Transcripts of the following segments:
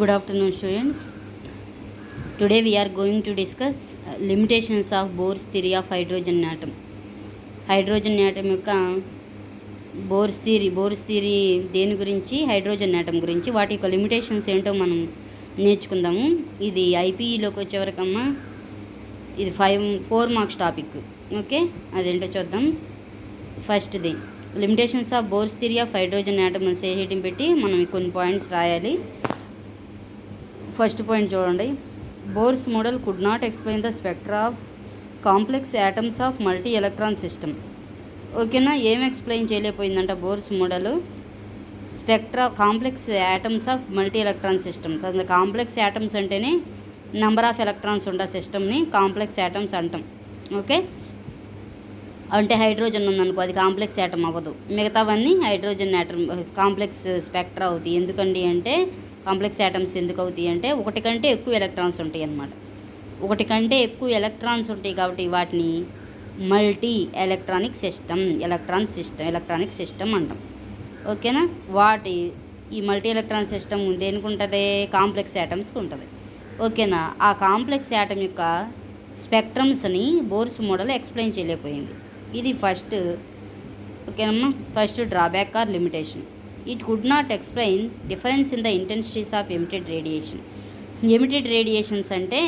Good afternoon, students. Today we are going to discuss limitations of Bohr's theory of hydrogen atom. Hydrogen atom యొక్క bores theory దేని గురించి, hydrogen atom గురించి, వాటి యొక్క limitations ఏంటో మనం నేర్చుకుందాము. ఇది ఐపీఈలోకి వచ్చేవరకమ్మా ఇది 4 మార్క్స్ టాపిక్. ఓకే, అదేంటో చూద్దాం. ఫస్ట్ది limitations of Bohr's theory of hydrogen atom అని హెడ్డింగ్ పెట్టి మనం కొన్ని పాయింట్స్ రాయాలి. ఫస్ట్ పాయింట్ చూడండి. Bohr's model could not explain the spectra of complex atoms of multi electron system. ఓకేనా, ఏం ఎక్స్ప్లెయిన్ చేయలేకపోయిందంట Bohr's model spectra complex atoms of multi electron system. Complex atoms అంటేనే నెంబర్ ఆఫ్ ఎలక్ట్రాన్స్ ఉన్న సిస్టమ్ని complex atoms అంటాం. Okay, అంటే hydrogen ఉందనుకో, అది కాంప్లెక్స్ యాటమ్ అవ్వదు. మిగతావన్నీ హైడ్రోజన్ యాటమ్ కాంప్లెక్స్ స్పెక్ట్రా అవుతాయి. ఎందుకండి అంటే కాంప్లెక్స్ యాటమ్స్ ఎందుకు అవుతాయి అంటే ఒకటి కంటే ఎక్కువ ఎలక్ట్రాన్స్ ఉంటాయి అన్నమాట. ఒకటి కంటే ఎక్కువ ఎలక్ట్రాన్స్ ఉంటాయి కాబట్టి వాటిని మల్టీ ఎలక్ట్రానిక్ సిస్టమ్ అంటాం. ఓకేనా, ఈ మల్టీ ఎలక్ట్రాన్ సిస్టమ్ దేనికి ఉంటుంది? కాంప్లెక్స్ యాటమ్స్కి ఉంటుంది. ఓకేనా, ఆ కాంప్లెక్స్ యాటమ్ యొక్క స్పెక్ట్రమ్స్ని బోర్స్ మోడల్ ఎక్స్ప్లెయిన్ చేయలేకపోయింది. ఇది ఫస్ట్. ఓకేనమ్మా, first drawback or limitation. It could not explain difference in the intensities of emitted radiation. Emitted radiations అంటే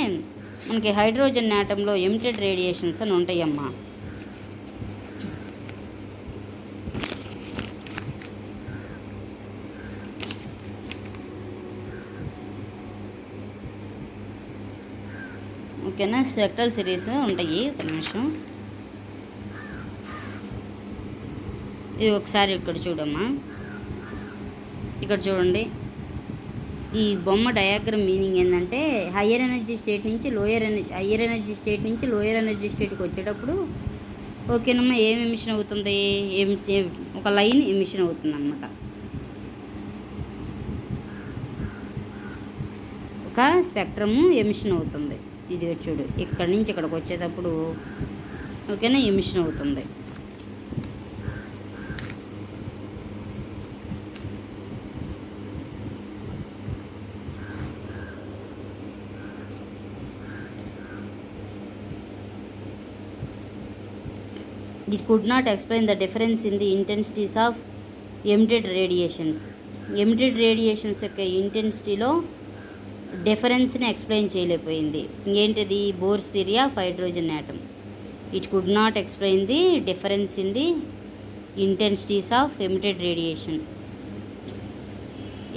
మనకి హైడ్రోజన్ యాటంలో ఎమిటెడ్ రేడియేషన్స్ అని ఉంటాయమ్మా. ఓకేనా, స్పెక్ట్రల్ సిరీస్ ఉంటాయి. ఒక నిమిషం, ఇది ఒకసారి ఇక్కడ చూడమ్మా. ఇక్కడ చూడండి, ఈ బొమ్మ డయాగ్రామ్ మీనింగ్ ఏంటంటే హయ్యర్ ఎనర్జీ స్టేట్ నుంచి లోయర్ ఎనర్జీ స్టేట్కి వచ్చేటప్పుడు ఓకేనమ్మా ఏం ఎమిషన్ అవుతుంది? ఒక లైన్ ఎమిషన్ అవుతుంది అన్నమాట. ఒక స్పెక్ట్రము ఎమిషన్ అవుతుంది. ఇది చూడు, ఇక్కడి నుంచి ఇక్కడికి వచ్చేటప్పుడు ఓకేనా ఎమిషన్ అవుతుంది. It could not explain the difference in the intensities of emitted radiations. Emitted radiations యొక్క ఇంటెన్సిటీలో డిఫరెన్స్ని ఎక్స్ప్లెయిన్ చేయలేకపోయింది. ఏంటిది? Bohr's theory of hydrogen atom. It could not explain the difference in the intensities of emitted radiation.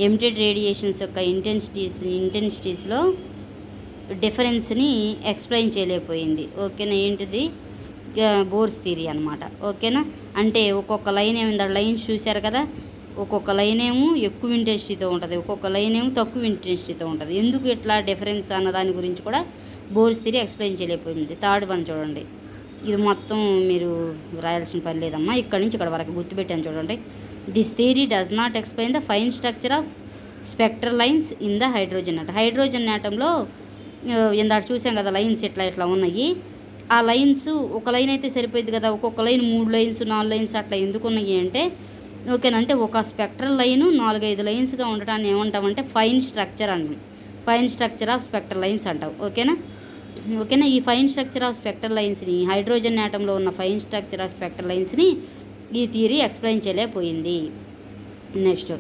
Emitted radiations యొక్క ఇంటెన్సిటీస్లో డిఫరెన్స్ని explain చేయలేకపోయింది. ఓకేనా, ఏంటిది? బోర్స్ థియరీ అనమాట. ఓకేనా, అంటే ఒక్కొక్క లైన్ ఏమైంది, లైన్స్ చూశారు కదా, ఒక్కొక్క లైన్ ఏమో ఎక్కువ ఇంటెన్సిటీతో ఉంటుంది, ఒక్కొక్క లైన్ ఏమో తక్కువ ఇంటెన్సిటీతో ఉంటుంది. ఎందుకు ఇట్లా డిఫరెన్స్ అన్న దాని గురించి కూడా బోర్స్ థియరీ ఎక్స్ప్లెయిన్ చేయలేకపోయింది. థర్డ్ వన్ చూడండి, ఇది మొత్తం మీరు రాయాల్సిన పని లేదమ్మా, ఇక్కడ నుంచి ఇక్కడ వరకు గుర్తుపెట్టాను చూడండి. This theory does not explain the fine structure of spectral lines in the hydrogen atom. Hydrogen యాటంలో ఇందాక చూసాం కదా, లైన్స్ ఇట్లా ఉన్నాయి. ఆ లైన్స్ ఒక లైన్ అయితే సరిపోయింది కదా, ఒక్కొక్క లైన్ 3 లైన్స్ 4 లైన్స్ అట్లా ఎందుకు ఉన్నాయి అంటే ఓకేనంటే ఒక స్పెక్ట్రల్ లైను 4-5 లైన్స్గా ఉండటాన్ని ఏమంటామంటే ఫైన్ స్ట్రక్చర్ అంటాం. Fine structure of spectral lines అంటాం. ఓకేనా, ఈ ఫైన్ స్ట్రక్చర్ ఆఫ్ స్పెక్ట్రల్ లైన్స్ని, హైడ్రోజన్ యాటంలో ఉన్న ఫైన్ స్ట్రక్చర్ ఆఫ్ స్పెక్ట్రల్ లైన్స్ని ఈ థియరీ ఎక్స్ప్లెయిన్ చేయలేకపోయింది. Next,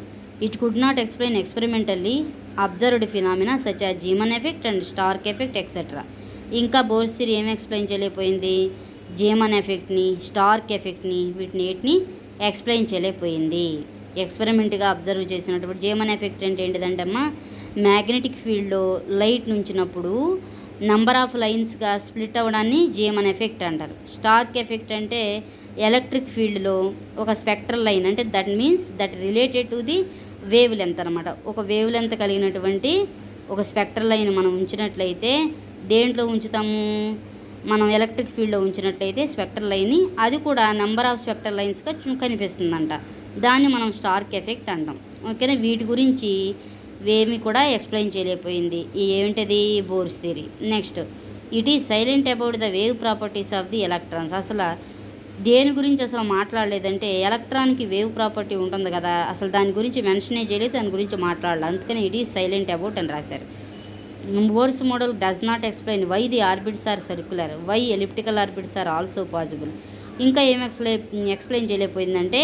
it could not explain experimentally observed phenomena such as Zeeman effect and Stark effect etcetera. ఇంకా బోర్స్ థియరీ ఏం ఎక్స్ప్లెయిన్ చేయలేకపోయింది? జీమన్ ఎఫెక్ట్ని, స్టార్క్ ఎఫెక్ట్ని, వీటిని ఎక్స్ప్లెయిన్ చేయలేకపోయింది. ఎక్స్పెరిమెంట్గా అబ్జర్వ్ చేసినప్పుడు జీమన్ ఎఫెక్ట్ అంటే ఏంటిదంటమ్మా, మ్యాగ్నెటిక్ ఫీల్డ్లో లైట్ నుంచినప్పుడు నంబర్ ఆఫ్ లైన్స్గా స్ప్లిట్ అవ్వడాన్ని జీమన్ ఎఫెక్ట్ అంటారు. స్టార్క్ ఎఫెక్ట్ అంటే ఎలక్ట్రిక్ ఫీల్డ్లో ఒక స్పెక్ట్రల్ లైన్, అంటే that means that related to the wave length అనమాట. ఒక వేవ్ లెంత్ కలిగినటువంటి ఒక స్పెక్ట్రల్ లైన్ మనం ఉంచినట్లయితే దేంట్లో ఉంచుతాము? మనం ఎలక్ట్రిక్ ఫీల్డ్లో ఉంచినట్లయితే స్పెక్ట్రల్ లైన్ని, అది కూడా నెంబర్ ఆఫ్ స్పెక్ట్రల్ లైన్స్గా కనిపిస్తుందంట. దాన్ని మనం స్టార్క్ ఎఫెక్ట్ అంటాం. ఓకేనా, వీటి గురించి ఏమి కూడా ఎక్స్ప్లెయిన్ చేయలేకపోయింది. ఏంటిది? Bohr's theory. Next, it is silent about the wave properties of the electrons. అసలు దేని గురించి అసలు మాట్లాడలేదంటే ఎలక్ట్రాన్కి వేవ్ ప్రాపర్టీ ఉంటుంది కదా, అసలు దాని గురించి మెన్షనే చేయలేదు, దాని గురించి మాట్లాడాలి. అందుకని ఇట్ ఈస్ సైలెంట్ అబౌట్ అని రాశారు. Bohr's model does not explain why the orbits are circular, why elliptical orbits are also possible. ఇంకా ఏం ఎక్స్ప్లెయిన్ చేయలేకపోయిందంటే,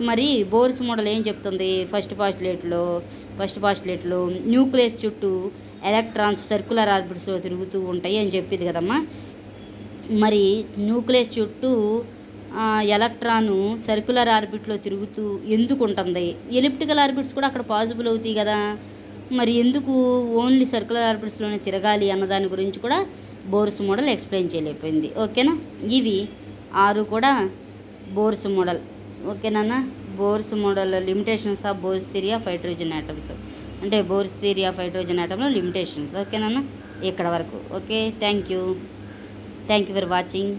మరి బోర్స్ మోడల్ ఏం చెప్తుంది, ఫస్ట్ పాస్టులేట్లో న్యూక్లియస్ చుట్టూ ఎలక్ట్రాన్స్ సర్క్యులర్ ఆర్బిట్స్లో తిరుగుతూ ఉంటాయి అని చెప్పింది కదమ్మా. మరి న్యూక్లియస్ చుట్టూ ఎలక్ట్రాను సర్క్యులర్ ఆర్బిట్లో తిరుగుతూ ఎందుకు ఉంటుంది? ఎలిప్టికల్ ఆర్బిట్స్ కూడా అక్కడ పాసిబుల్ అవుతాయి కదా, మరి ఎందుకు ఓన్లీ సర్క్యులర్ ఆర్బిట్స్లోనే తిరగాలి అన్నదాని గురించి కూడా బోర్స్ మోడల్ ఎక్స్ప్లెయిన్ చేయలేకపోయింది. ఓకేనా, ఇవి 6 కూడా బోర్స్ మోడల్. ఓకేనా, Bohr's model limitations of Bohr's theory of hydrogen atoms, అంటే బోర్స్ థియరీ ఆఫ్ హైడ్రోజన్ ఆటంలో లిమిటేషన్స్. ఓకేనా, ఇక్కడ వరకు. Okay, thank you for watching.